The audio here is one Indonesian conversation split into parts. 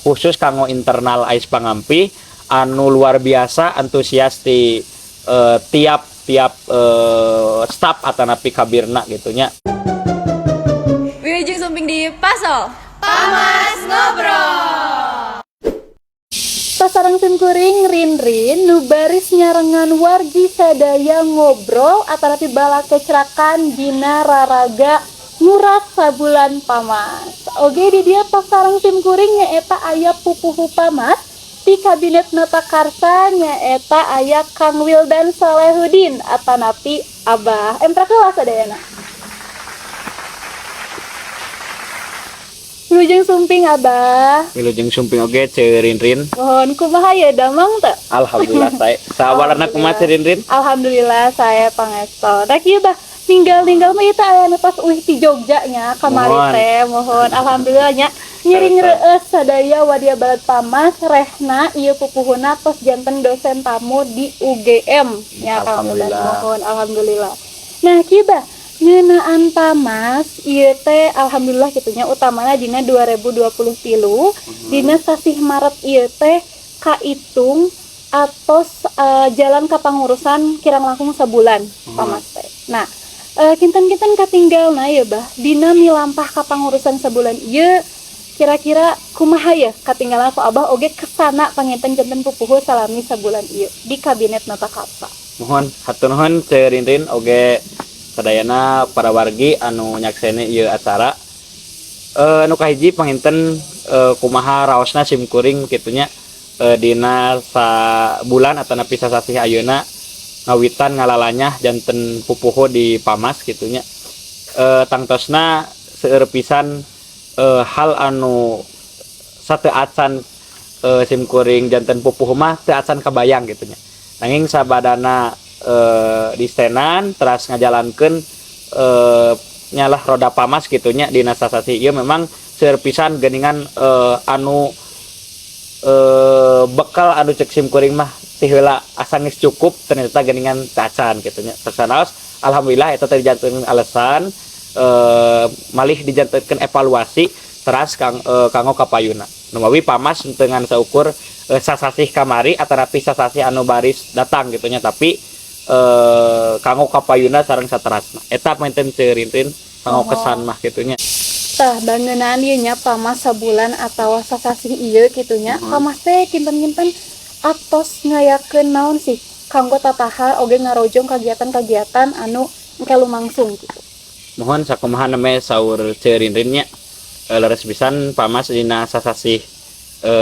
khusus kanggo internal AIS Pangampi anu luar biasa antusias di tiap staf atanapi kabirna gitunya. Wilujeng sumping di Pasol Pamas Ngobrol. Pasarang simkuring rin nu baris nyarengan wargi sadaya ngobrol atanapi bala kecerakan dina raraga nguras sabulan Pamas. Oge di dia pasarang simkuring nyaeta aya pupuhu Pamas di kabinet nata karsa nyaeta aya Kang Wildan Salehudin atanapi Abah. Emprakeula sadayana. Wilujeng sumping Abah. Wilujeng sumping oge ceurin-rin. Mohon kumaha ya damang teu? Alhamdulillah saya. Sabarana kumaha ceurin-rin? Alhamdulillah saya pangesto. Rek ieu Bah, ninggal mah ieu teh aya nu pas uih ti Jogja nya kamari teh. Mohon alhamdulillah nya ngiring reueus sadaya wadia balad Pamas rehna ieu pupuhuna tos janten dosen tamu di UGM nya alhamdulillah. Mohon alhamdulillah. Nah kieu Bah, ngeunaan Pamas ieu teh alhamdulillah kitunya utamana dina 2023 dina sasih Maret ieu teh kaitung atos jalan kapangurusan kirang langkung sabulan Pamas teh. Nah, kinten-kinten katinggalna ya Bah dina milampah kapangurusan sabulan ieu kira-kira kumaha ya katinggalan ku Abah oge kesana panginten janten pupuhu salami sabulan ieu di kabinet nata karsa. Mohon hatur nuhun ceurin-rin oge sadayana para wargi anu nyakseni ieu acara. Nu kahiji panginten kumaha raosna simkuring kitunya dina sabulan atanapi sasasih ayeuna ngawitan ngalalanyah janten pupuhu di Pamas kitunya. Tangtosna seueur pisan hal anu sateu acan simkuring janten pupuhu mah teu acan kabayang kitunya. Nanging sabadana distenan teras ngajalankeun nyalah roda Pamas gitunya dina sasasi ieu memang seueur pisan geuningan anu bekal anu cek simkuring mah ti heula asa geus cukup ternyata geuningan cacan gitunya. Tersanaos alhamdulillah eta teh dijantenkeun alasan malih dijantenkeun evaluasi teras kanggo kapayuna. Numawi Pamas dengan saukur sasasih kamari atanapi sasasih anu baris datang gitunya tapi kanggo kapayuna sareng saterasna eta menten ceurin-rin kanggo kesan mah kitunya. Tah bangeunaan ieu nya Pamas sabulan atawa sasasih ieu kitunya. Pamas teh kinten-kinten atos ngayakeun naon sih kanggo tatahar oge ngarojong kagiatan-kagiatan anu engke lumangsung gitu. Mohon sakumaha neme saur ceurin-rin nya leres pisan Pamas dina sasasih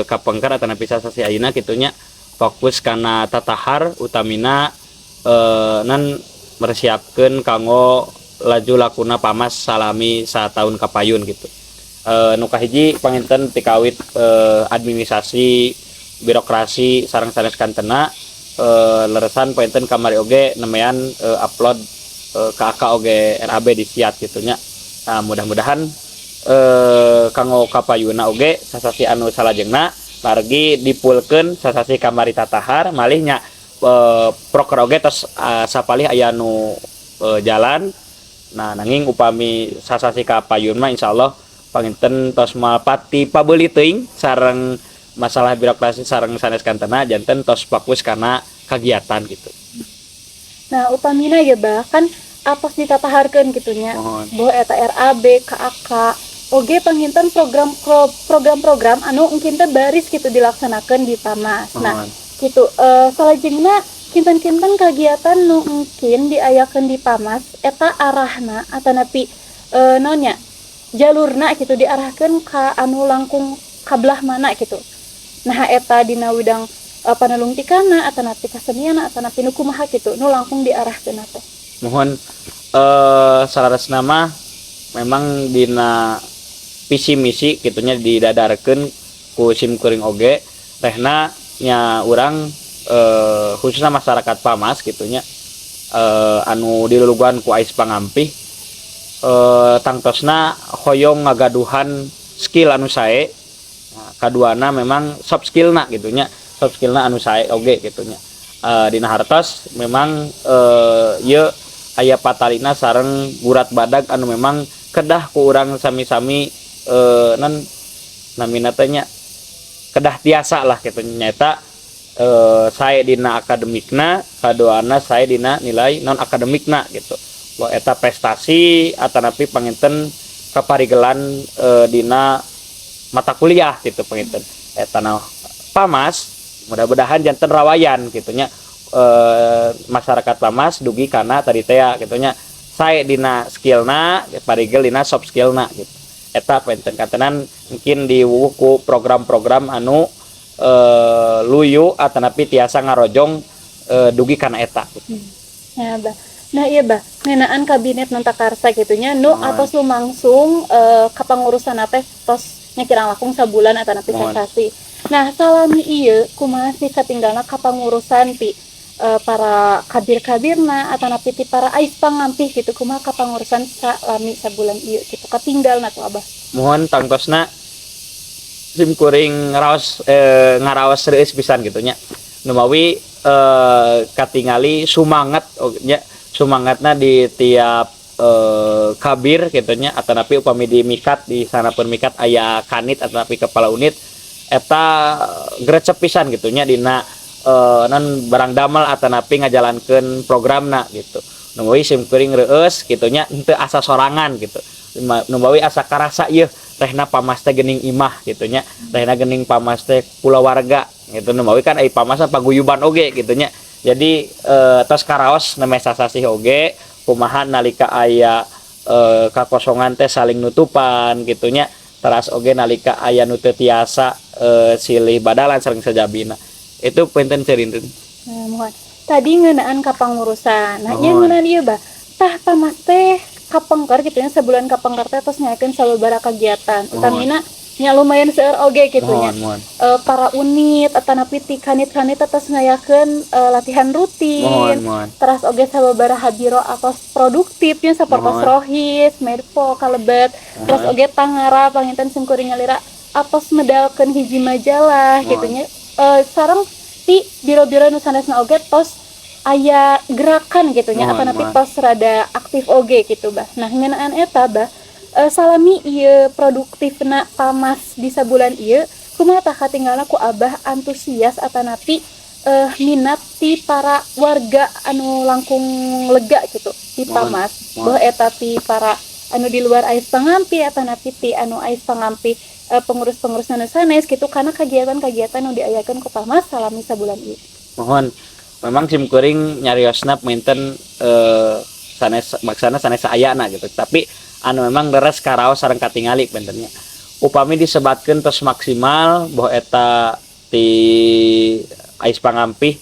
kapengker atanapi sasasih ayeuna kitunya fokus kana tatahar utamina nan mersiapkeun kanggo laju lakuna Pamas salami satahun kapayun gitu. Nu kahiji panginten ti kawit administrasi birokrasi sareng sanes kantena leresan panginten kamari oge nemean upload ka AK oge RAB di siat gitunya. Nah, mudah-mudahan kanggo kapayuna oge sasasi anu salajengna margi dipulkeun sasasi kamari tatahar malihnya proker oge tos sapalih aya nu jalan. Nah nanging upami sasasi kapayun mah insyaallah panginten tos malpati pabeuli teuing sareng masalah birokrasi sareng sanes kantena janten tos fokus kana kagiatan gitu. Nah upamina ya Bah kan atos ditataharkeun kitunya bahwa eta RAB KAK oge panginten program-program anu engkin teh baris gitu dilaksanakeun di Pamas. Nah gitu salajengna kinten-kinten kagiatan nu mungkin diayakeun di Pamas eta arahna atanapi naonnya jalurna gitu diarahkeun ka anu langkung kabelah mana gitu. Nah eta dina widang panulung tikana atanapi kaseniana atanapi nu kumaha gitu nu langkung diarahkeun teh. Mohon salaresna mah memang dina visi misi kitunya didadarkeun ku simkuring oge rehna nya urang khususnya masyarakat Pamas gitunya anu dilulugan ku AIS Pangampi tangtosna hoyong ngagaduhan skill anu sae. Nah, kaduana memang soft skillna gitunya soft skillna anu sae oge gitunya dina hartos memang ieu aya patalina sareng gurat badag anu memang kedah ku urang sami-sami nan namina teh nya kedah tiasa lah gitu nyata saya dina akademikna kadoana saya dina nilai non akademikna gitu bahwa eta prestasi atanapi panginten kaparigelan dina mata kuliah gitu panginten eta nah pamas mudah-mudahan janten rawayan gitunya masyarakat pamas dugi karena tadi teh gitunya saya dina skillna parigel dina soft skillna gitu eta panginten katenan mungkin di wuku program-program anu luyu atanapi tiasa ngarojong dugi kana eta gitu. Ya, Bah. Nah iya bah, ngenaan kabinet nantakarsa gitunya nu atos lumangsung kapangurusan teh tos nyakirang lakung sabulan atau napi sensasi. Nah salami iya kumaha sih katinggalna kapangurusan ti para kabir-kabirna atau napi ti para ais pangampih gitu kumaha kapangurusan salami sabulan iya gitu katinggalna tuh abah. Mohon tangtosna sim kuring ngaraos serius pisan gitunya. Numawi katingali sumangat nya sumangatna di tiap kabir gitunya atau napi upami di mikat di sana pun mikat aya kanit atau napi kepala unit eta grecep pisan gitunya dina non barang damel atau napi ngajalankeun programna gitu numawi sim kuring reueus gitunya henteu asa sorangan gitu numawi asa karasa ieu rehna pamas teh geuning imah gitunya rehna geuning pamas teh kulawarga gitu numawi kan ai pamas paguyuban oge gitunya jadi tos karaos neme sasasih oge kumaha nalika aya kakosongan teh saling nutupan gitunya teras oge nalika aya nu teu tiasa silih badalan sareng sajabina itu penten cerinten. Nah, mohon tadi ngeunaan kapangurusan nah nya ngeunaan ieu bah tah pamas teh kapengker gitunya sebulan kapengker teh tos nyakeun sababaraha kagiatan utamina nya lumayan seueur oge gitunya para unit atau napi ti kanit-kanit atas ngayakeun latihan rutin terus oge sababaraha biro atos produktifnya sapertos rohis medpo kalebet terus oge tangara panginten sim kuring ngalira atos medalkeun hiji majalah gitunya sareng ti biro-biro nu sanesna oge tos aya gerakan gitunya atau napi tos rada aktif oge gitu bah nah ngeunaan eta bah salami ieu produktifna pamas di sabulan ieu kumaha tah katinggalna ku abah antusias atanapi minat ti para warga anu langkung lega gitu di pamas bahwa eta ti para anu di luar ais pangampi atanapi ti anu ais pangampi pengurus-pengurus anu sanes gitu karena kagiatan-kagiatan anu diayakeun ku pamas salami sabulan ieu. Mohon memang sim kuring nyariosna menten sanes maksana sanes ayana gitu tapi anu memang deres karaos sareng katingali bentennya upami disebatkeun tos maksimal bahwa eta ti ais pangampih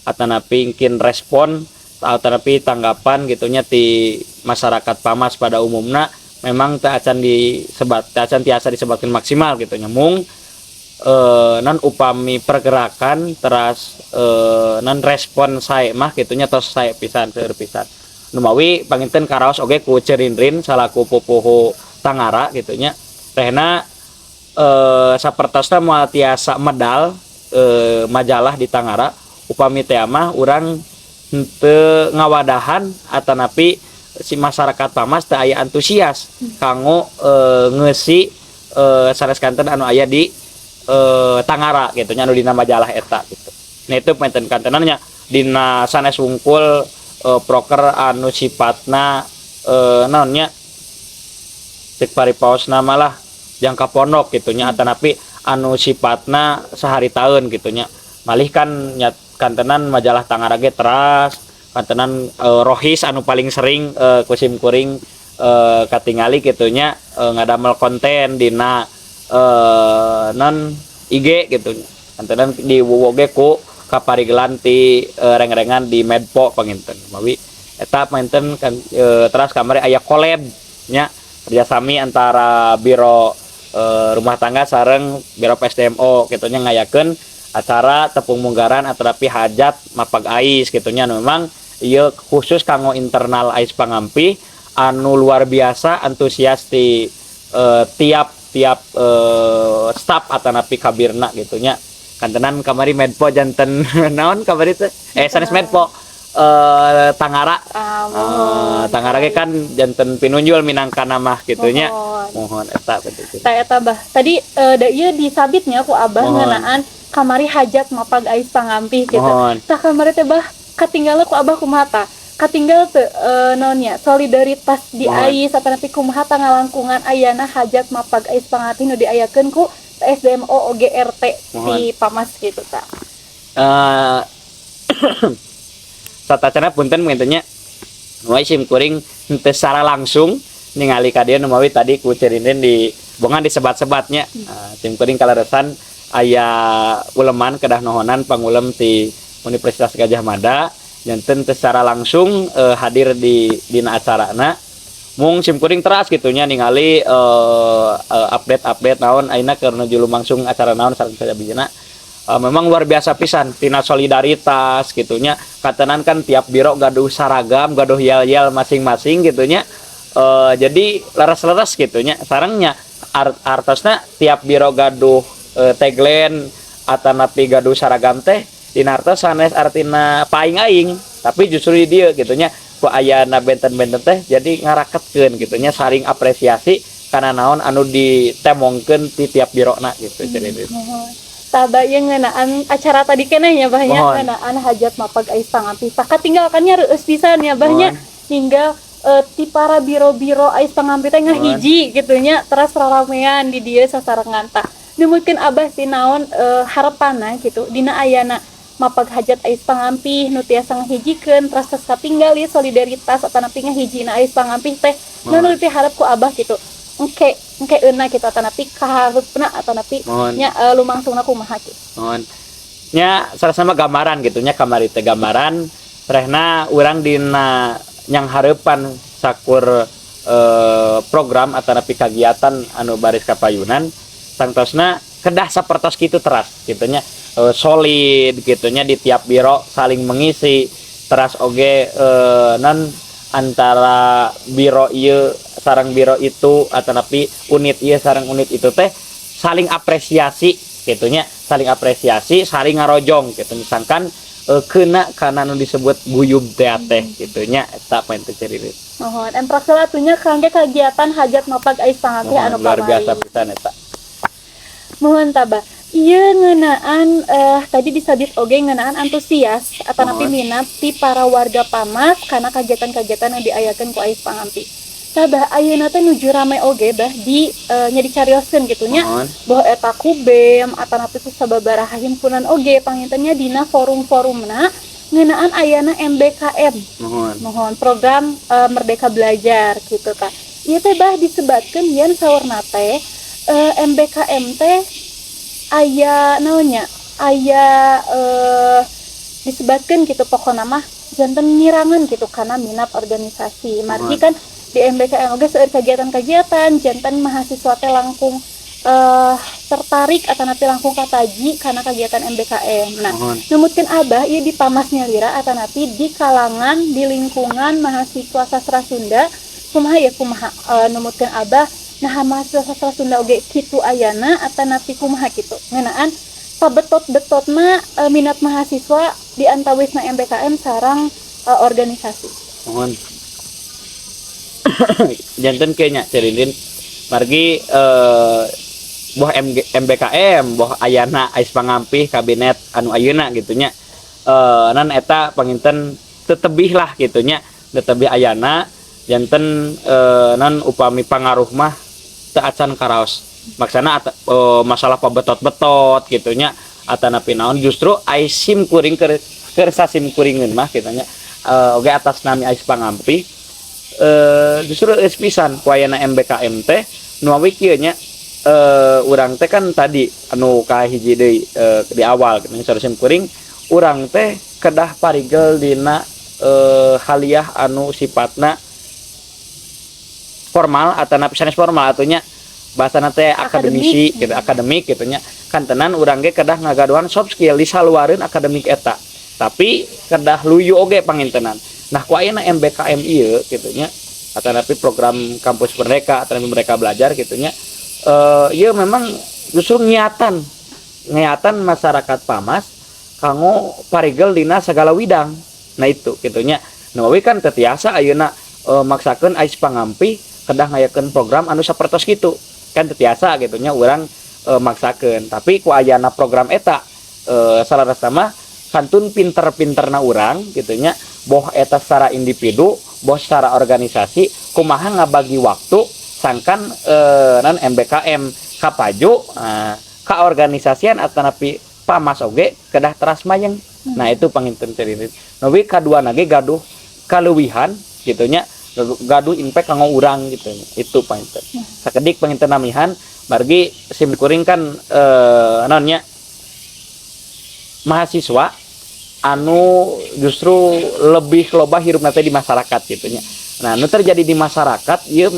atanapi ngkin respon atanapi tanggapan gitunya ti masyarakat pamas pada umumna memang teu acan tiasa disebatkeun maksimal gitu nyemung non upami pergerakan teras non respon sae mah gitunya tos sae pisan seueur pisan numawi panginten karaos oge ku Cerinrin salaku pupuhu Tangara gitunya rehna sapertosna moal tiasa medal majalah di Tangara upami teh mah urang henteu ngawadahan atanapi si masyarakat pamas teu aya antusias kanggo ngeusi sanes kanten anu aya di Tangara gitunya anu dina majalah eta gitu. Nah itu panten kantenannya dina sanes wungkul proker anu sifatna naonnya cek paripaos nama lah jangka pondok gitunya atanapi anu sifatna sehari tahun gitunya malih kan kantenan majalah Tangara ge teras kantenan rohis anu paling sering kusim kuring katingali gitunya ngadamel konten dina non IG gitunya kantenan di wowoge ku kaparigelan ti reng-rengan di Medpo panginten mawi eta panginten kan teras kamari aya collab nya kerjasami antara biro rumah tangga sareng biro PSDMO gitunya ngayakeun acara tepung munggaran atarapi hajat mapag ais gitunya memang ieu khusus kanggo internal ais pangampi anu luar biasa antusias ti tiap staf atanapi kabirna gitunya kantenan kamari Medpo janten naon kamari teh sanes Medpo Tangara. Tangara ge kan janten pinunjul minangka nama kitunya. Mohon eta betul. Eta bah. Tadi da ieu disabitnya ku Abah ngeunaan kamari hajat mapag ais pangampih gitu. Tah kamari teh bah katinggala ku Abah kumaha tah? Katinggal teu naonnya solidaritas di ais atanapi kumaha tah ngalangkungan ayana hajat mapag ais pangampih nu diayakeun ku SDMO OGRT si Pamas gitu tah. Satacana punten mengintanya nuai sim kuring teu secara langsung ningali ka dieu nu mawi tadi ku cerinden di bongan disebat-sebatnya. Sim kuring kalaresan aya uleman kedah nohonan pangulem ti Universitas Gadjah Mada janten teu secara langsung hadir di dina acarana. Mung sim kuring teras gitunya ningali update naon ayeuna keur nuju lumangsung acara naon sareng sabijana. Memang luar biasa pisan tina solidaritas gitunya katenan kan tiap biro gaduh saragam gaduh yel-yel masing-masing gitunya jadi leres-leres gitunya sarangnya artosna tiap biro gaduh tagline atanapi gaduh saragam teh dina artos sanes artina paing aing tapi justru di dieu gitunya ku ayana benten-benten teh jadi ngaraketkeun gitunya saling apresiasi kana naon anu ditemongkeun ti tiap birona gitu jadi Taba yang ngeunaan acara tadi keneh nya banyak ngeunaan hajat mapag ais pangampih. Katinggalkannya reueus pisan ya banyak hingga ti para biro-biro ais pangampih teh ngahiji gitu nya teras raramean di dieu sasarengan tah. Numutkeun Abah si naon harapanna gitu dina ayana mapag hajat ais pangampih nu tiasa ngahijikeun teras katinggali solidaritas atanapi ngahijina ais pangampih teh nu diharap ku Abah gitu. Engke euna kita atanapi kaharupna atanapi nya lumangsungna kumaha kitu. Mohon. Nya sama gambaran gitu nya kamari teh gambaran rehna urang dina nyang hareupan sakur program atanapi kagiatan anu baris kapayunan sangtosna kedah sapertos kitu teras gitu nya solid gitu nya di tiap biro saling mengisi teras oge non antara biro ieu sareng biro itu atanapi unit ieu sareng unit itu teh saling apresiasi gitunya saling apresiasi saling ngarojong gitu misalkan kena kana nu disebut guyub teh gitunya eta poin teh ceririt. Mohon emprak salatunya kangge kagiatan hajat mapag ais pangampih anu luar biasa pisan eta. Mohon tabah ieu ngeunaan tadi disabit oge ngeunaan antusias atanapi minat ti para warga Pamas kana kagiatan-kagiatan yang diayakeun ku ais pangampih. Tabah ayeuna teh nuju rame oge bah di nya dicarioskeun kitu nya bahwa eta ku BEM atanapi ku sababaraha himpunan oge pangintennya dina forum-forumna ngeunaan ayana MBKM. Mohon program Merdeka Belajar gitu tah. Ieu teh bah disebatkeun yen saurna teh MBKM teh aya naonnya aya disebutkan gitu pokoknya mah janten nyirangan gitu karena minat organisasi margi kan di MBKM oge seueur kagiatan-kagiatan janten mahasiswa teh langkung tertarik atanapi langkung kataji karena kegiatan MBKM. Nah, numutkeun Abah ieu di Pamasnya Lira atanapi di kalangan di lingkungan mahasiswa sastra Sunda kumaha ya kumaha numutkeun Abah nah mahasiswa sastra Sunda oge kitu ayana atanapi kumaha kitu ngeunaan pabetot-betotna minat mahasiswa di antawisna MBKM sareng organisasi. Mohon janten kayaknya cerindin margi boh MBKM boh ayana ais pangampih kabinet anu ayeuna gitunya nan eta panginten tetebih lah gitunya tetebih ayana janten nan upami pangaruh mah teu acan karaos maksana masalah pabetot-betot gitunya atanapi naon justru ais sim kuring keur sasim kuringeun mah gitunya oge atas nami ais pangampih justru geus pisan ku ayana MBKM teh nu awi kieu nya urang teh kan tadi anu kahiji deui di awal geuning sarusim kuring urang teh kedah parigel dina haliah anu sifatna formal atanapi sanes formal atunya bahasana teh akademisi gitu akademik gitu nya kan tenan urang ge kedah ngagaduhan soft skill di saluareun akademik eta tapi kedah luyu oge pangintenan. Nah ku ayeuna MBKM ieu gitu nya atanapi program kampus merdeka atanapi mereka belajar gitu nya ieu memang justru niatan masyarakat Pamas kanggo parigel dina segala widang Nah itu gitunya. Nah we kan tetiasa ayeuna maksakeun ais pangampi kedah ngayakeun program anu sapertos kitu kan tetiasa gitunya urang maksakeun tapi ku ayana program eta salarasna mah kantun pinter-pinterna urang gitunya boh eta secara individu boh secara organisasi kumaha ngabagi waktu sangkan non MBKM kapaju ka organisasian atanapi pamas oge kedah teras mayeng. Nah itu panginten ceririt nawi kadua nage gaduh kaleuwihan gitunya gaduh impact kanggo urang gitu itu panginten sakedik panginten namihan margi sim kuring kan nonnya mahasiswa anu justru lebih loba hirup nanti di masyarakat gitunya. Nah nu terjadi di masyarakat ieu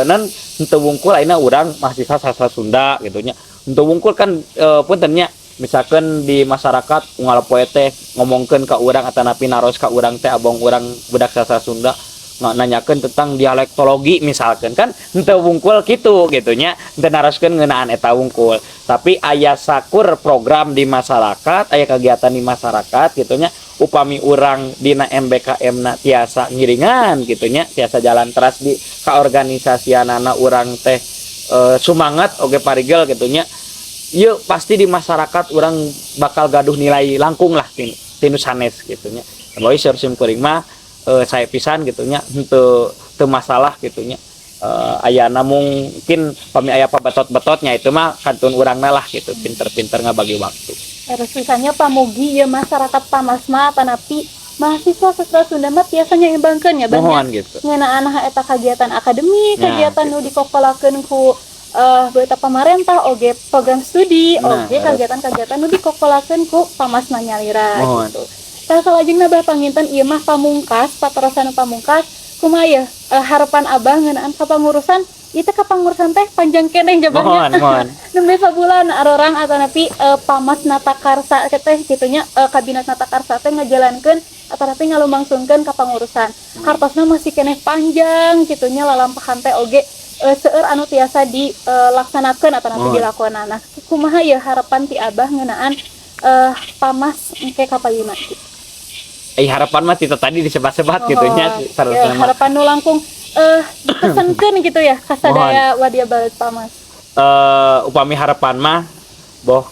non henteu wungkul ayeuna urang mahasiswa sastra Sunda gitunya henteu wungkul kan puntennya misalkan di masyarakat unggal poe teh ngomongkeun ka urang atanapi naros ka urang teh abong urang budak sastra Sunda nanyakeun tentang dialektologi misalkan kan henteu wungkul kitu gitunya henteu naroskeun ngeunaan eta wungkul tapi aya sakur program di masyarakat aya kegiatan di masyarakat gitunya upami urang dina MBKM na tiasa ngiringan gitunya tiasa jalan teras di kaorganisasianana urang teh sumangat oge parigel gitunya ieu pasti di masyarakat urang bakal gaduh nilai langkung lah tinu sanes gitunya bae sim kuring mah saya pisan gitunya henteu masalah gitunya ayana mungkin pami aya pabetot-betotnya itu mah kantun urangna lah gitu pinter-pinter ngabagi waktu. Terus misalnya pamugi ya masyarakat pamasma tanapi mahasiswa sastra Sunda mah biasanya imbangkeun ya banyak gitu. ngeunaan eta kegiatan akademi kegiatan nu gitu. dikokolakeun ku beuta pamarentah oge program studi oge kegiatan-kegiatan nu dikokolakeun ku pamasna nyalira gitu. Tah salajengna bah panginten ieu mah pamungkas paterosan pamungkas kumaha ya harapan abah ngeunaan ka pangurusan ieu teh ka pangurusan teh panjang keneh jabahnya nembe sabulan arorang atanapi pamas natakarsa teh kitunya kabinet natakarsa teh ngajalankeun atanapi ngalumangsungkeun ka pangurusan hartosna masih keneh panjang kitunya lalampahan teh oge seueur anu tiasa dilaksanakeun atanapi dilakonana kumaha ya harapan ti abah ngeunaan pamas engke kapayuna gitu. Harapan mah itu tadi disebat-sebat gitunya ya, harapan nu langkung dipesankeun gitu ya ka sadaya wadia balik pamas. Upami harapan mah boh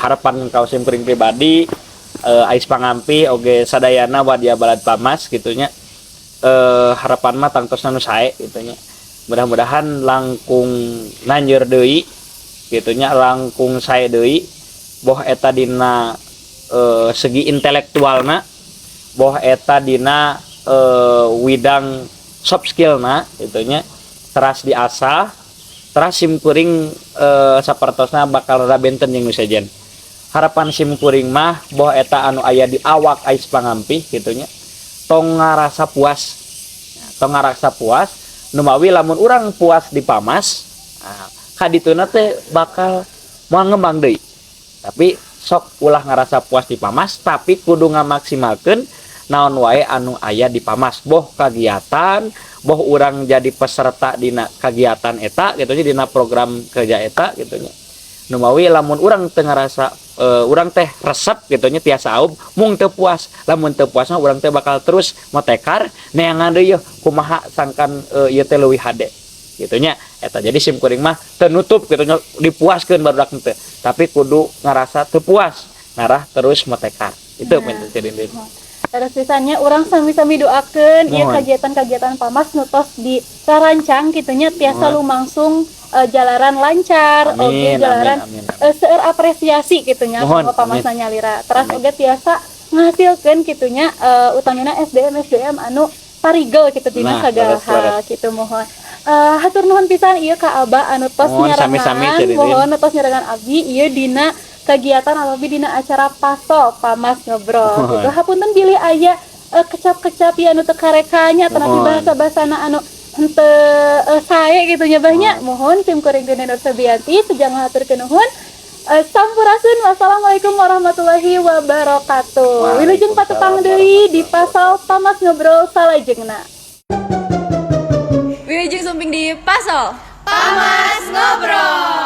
harapan kaos sim kuring pribadi ais pangampi oge sadayana wadia balad pamas gitunya harapan mah tangtosna nu sae gitunya mudah-mudahan langkung nanjeur deui gitunya langkung sae deui boh eta dina segi intelektualna boh eta dina widang soft skillna gitunya teras diasah teras sim kuring sapertosna bakal rabenten jeung nu sejen harapan sim kuring mah boh eta anu aya di awak ais pangampi gitunya tong ngarasa puas numawi lamun urang puas di pamas kadituna teh bakal moal ngembang deui tapi sok ulah ngarasa puas di pamas tapi kudu ngamaksimalkeun naon wae anu aya di pamas boh kegiatan boh urang jadi peserta dina kegiatan eta gitu nya dina program kerja eta gitu nya numawi lamun urang teu ngarasa urang teh resep gitu nya tiasa aub mung teu puas lamun teu puas mah urang teh bakal terus motekar neangan deui kumaha sangkan ieu teh leuwih hade gitunya eta jadi sim kuring mah teu nutup gitu nya dipuaskeun barudak teh tapi kudu ngarasa teu puas ngarah terus motekar itu penting ciri-ciri. Terus misalnya orang sami-sami doakeun ieu kagiatan-kagiatan pamas nutos dirancang kitunya tiasa lumangsung jalaran lancar oge jalaran seueur apresiasi kitunya kanggo pamasna nyalira terus oge tiasa ngahasilkeun kitunya utamina SDM anu parigel kitu dina sagala hal kitu mohon hatur nuhun pisan ieu ka Abah anu tos nyarangan mohon tos nyarangan abdi ieu dina kegiatan atau dina acara paso pamas ngobrol gitu hapunten bilih aya kecap-kecap ya anu teu karekanya tanapi bahasa-bahasana anu henteu sae gitu nya bahnya mohon tim kuring Dina Nur Febianti tujang ngaturkeun nuhun sampurasun wassalamualaikum warahmatullahi wabarakatuh wilujeng patepang deui di pasal pamas ngobrol salajengna Wilujeng sumping di pasal Pamas Ngobrol.